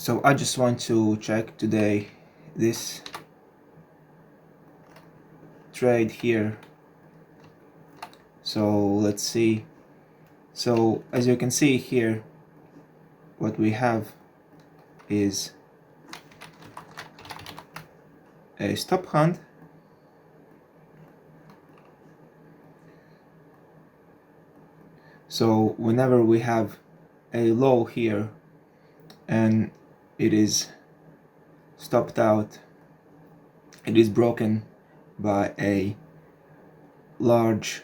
So I just want to check today this trade here. So let's see. So as you can see here, what we have is a stop hunt, so whenever we have a low here and it is stopped out, it is broken by a large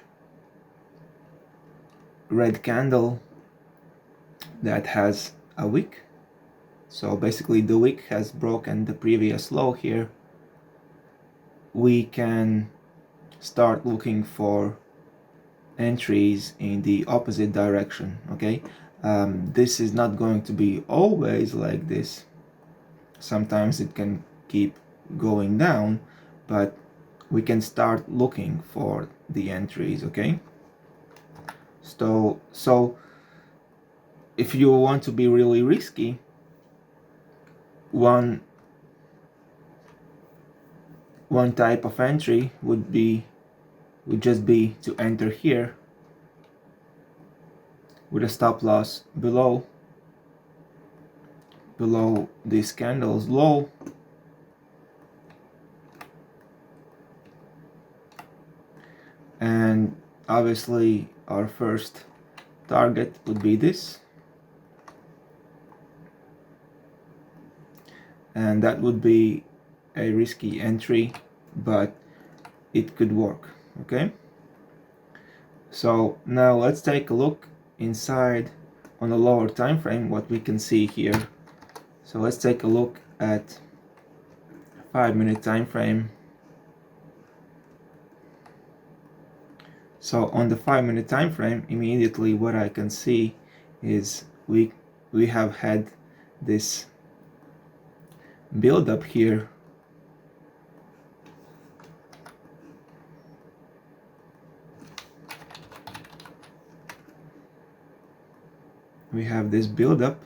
red candle that has a wick. So basically the wick has broken the previous low here. We can start looking for entries in the opposite direction. Okay, this is not going to be always like this. Sometimes it can keep going down, but we can start looking for the entries. Okay, so if you want to be really risky, one type of entry would just be to enter here with a stop loss below this candle's low, and obviously our first target would be this, and that would be a risky entry, but it could work. Okay, so now let's take a look inside on a lower time frame what we can see here. So let's take a look at 5-minute time frame. So on the 5-minute time frame, immediately what I can see is we have had this build up here. We have this build up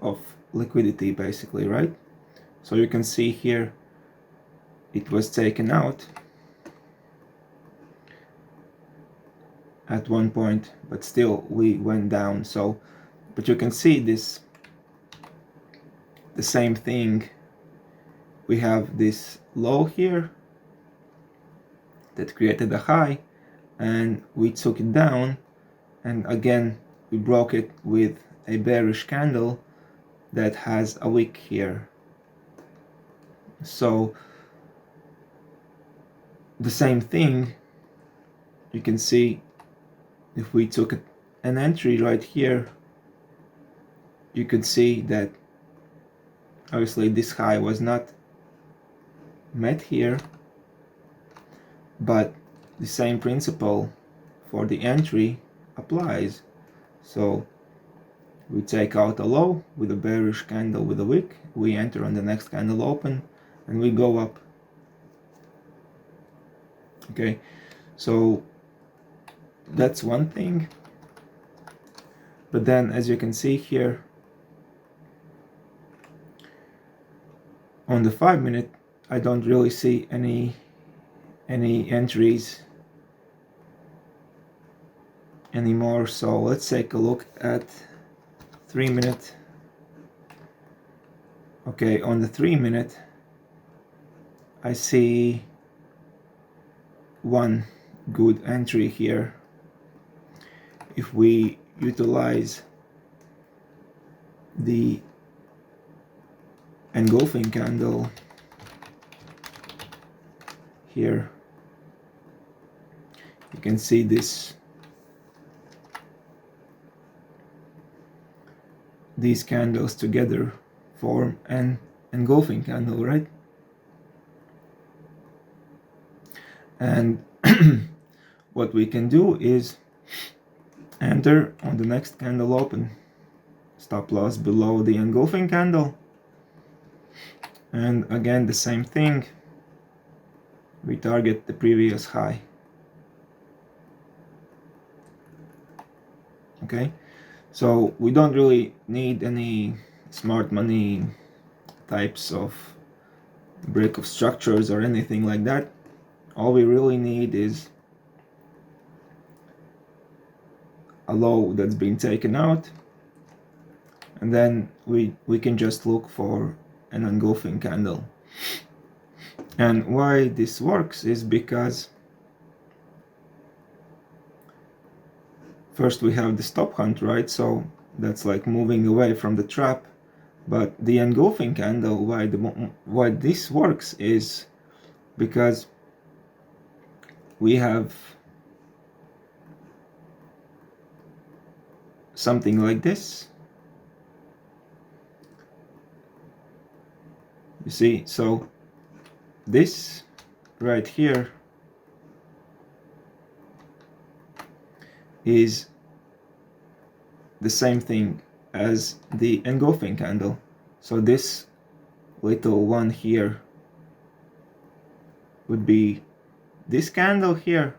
of liquidity basically, right? So you can see here it was taken out at one point, but still we went down. So but you can see this, the same thing. We have this low here that created a high, and we took it down, and again we broke it with a bearish candle that has a wick here. So the same thing, you can see if we took an entry right here, you could see that obviously this high was not met here, but the same principle for the entry applies. So we take out a low with a bearish candle with a wick, we enter on the next candle open, and we go up. Okay, so that's one thing. But then as you can see here on the 5-minute, I don't really see any entries anymore. So let's take a look at 3-minute. Okay, on the 3-minute I see one good entry here. If we utilize the engulfing candle here, you can see these candles together form an engulfing candle, right? And what we can do is enter on the next candle open, stop loss below the engulfing candle, and again the same thing, we target the previous high. Okay, So we don't really need any smart money types of break of structures or anything like that. All we really need is a low that's been taken out, and then we can just look for an engulfing candle. And why this works is because first we have the stop hunt, right? So that's like moving away from the trap. But the engulfing candle, why this works is because we have something like this. You see, so this right here is the same thing as the engulfing candle. So this little one here would be this candle here,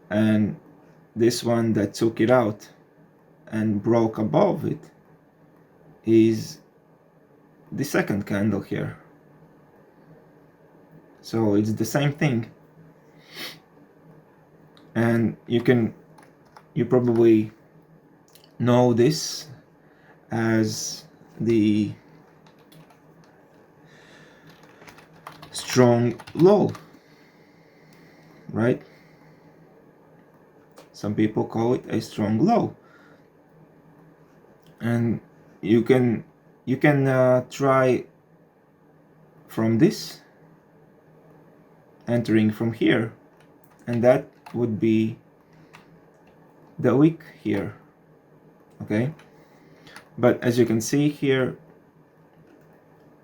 and this one that took it out and broke above it is the second candle here. So it's the same thing, and you probably know this as the strong low, right? Some people call it a strong low, and you can try from this, entering from here, and that would be the wick here, okay? But as you can see here,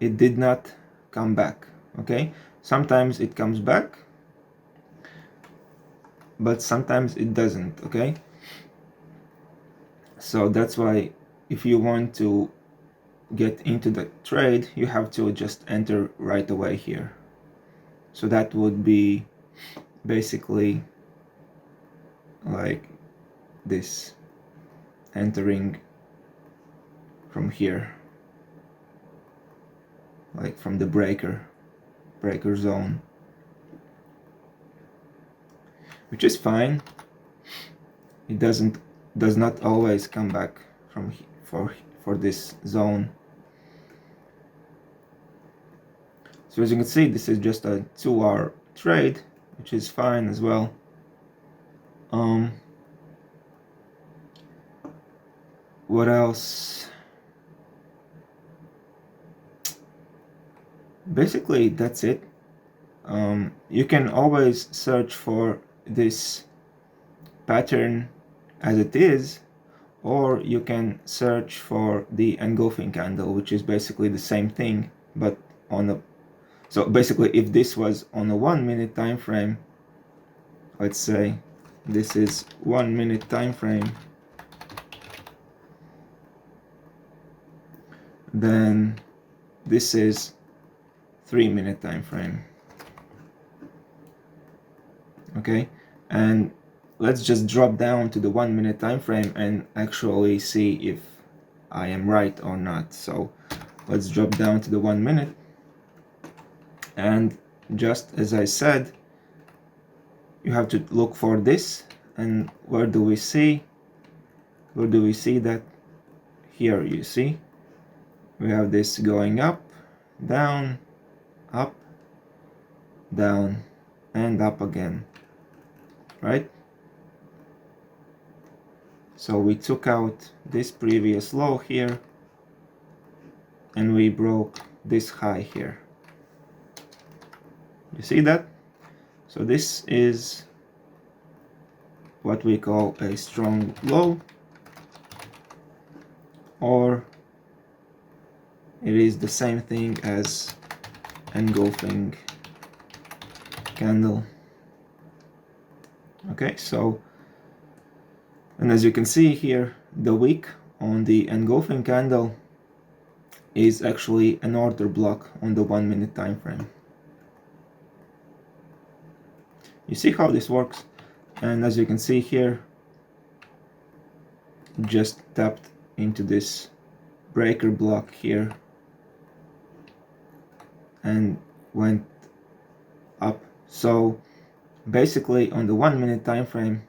it did not come back, okay? Sometimes it comes back, but sometimes it doesn't, okay? So that's why if you want to get into the trade, you have to just enter right away here. So that would be basically like this, entering from here, like from the breaker zone, which is fine. It does not always come back from for this zone. So as you can see, this is just a 2-hour trade, which is fine as well. What else? Basically, that's it. You can always search for this pattern as it is, or you can search for the engulfing candle, which is basically the same thing, but on a so basically if this was on a 1 minute time frame, let's say this is 1 minute time frame, then this is 3 minute time frame, okay? And let's just drop down to the 1 minute time frame and actually see if I am right or not. So let's drop down to the 1 minute, and just as I said, you have to look for this. And where do we see that? Here, you see we have this going up, down, and up again, right? So we took out this previous low here, and we broke this high here. You see that? So this is what we call a strong low, or it is the same thing as engulfing candle. Okay, so, and as you can see here, the wick on the engulfing candle is actually an order block on the 1 minute time frame. You see how this works? And as you can see here, just tapped into this breaker block here and went up. So basically on the 1 minute time frame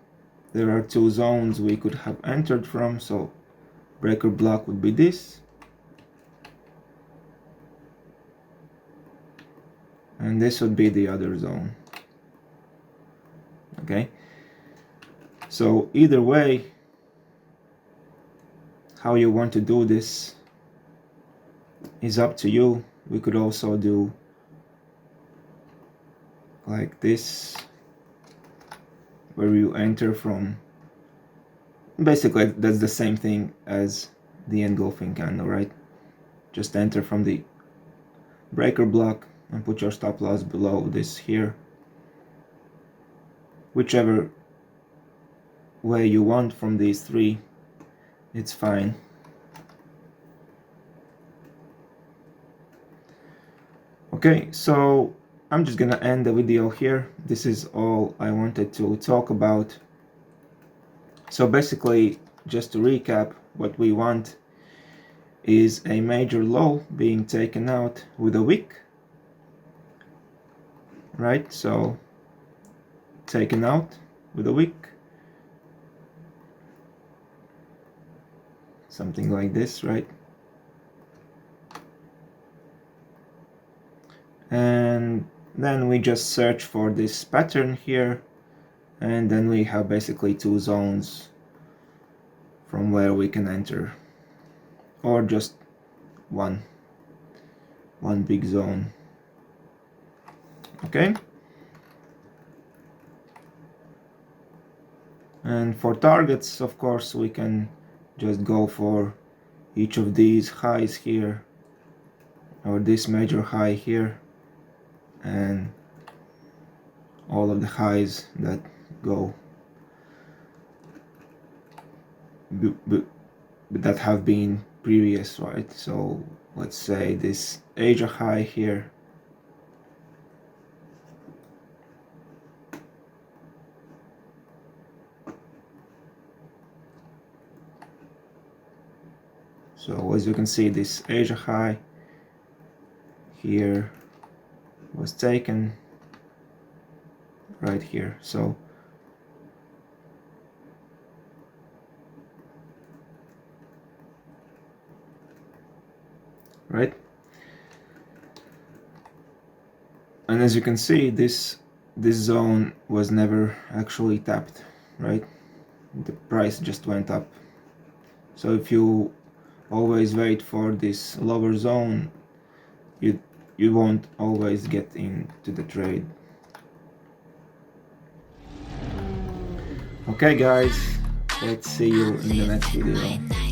there are two zones we could have entered from. So breaker block would be this, and this would be the other zone. Okay, so either way, how you want to do this is up to you. We could also do like this, where you enter from, basically that's the same thing as the engulfing candle, right? Just enter from the breaker block and put your stop loss below this here. Whichever way you want from these three, it's fine. Okay, so I'm just gonna end the video here. This is all I wanted to talk about. So basically, just to recap, what we want is a major low being taken out with a wick, right? So taken out with a wick, something like this, right? And then we just search for this pattern here, and then we have basically two zones from where we can enter, or just one big zone. Okay, and for targets, of course, we can just go for each of these highs here, or this major high here, and all of the highs that go that have been previous, right? So let's say this Asia high here, so as you can see, this Asia high here was taken right here. So right, and as you can see, this zone was never actually tapped, right? The price just went up. So if you always wait for this lower zone, you won't always get into the trade. Okay guys, let's see you in the next video.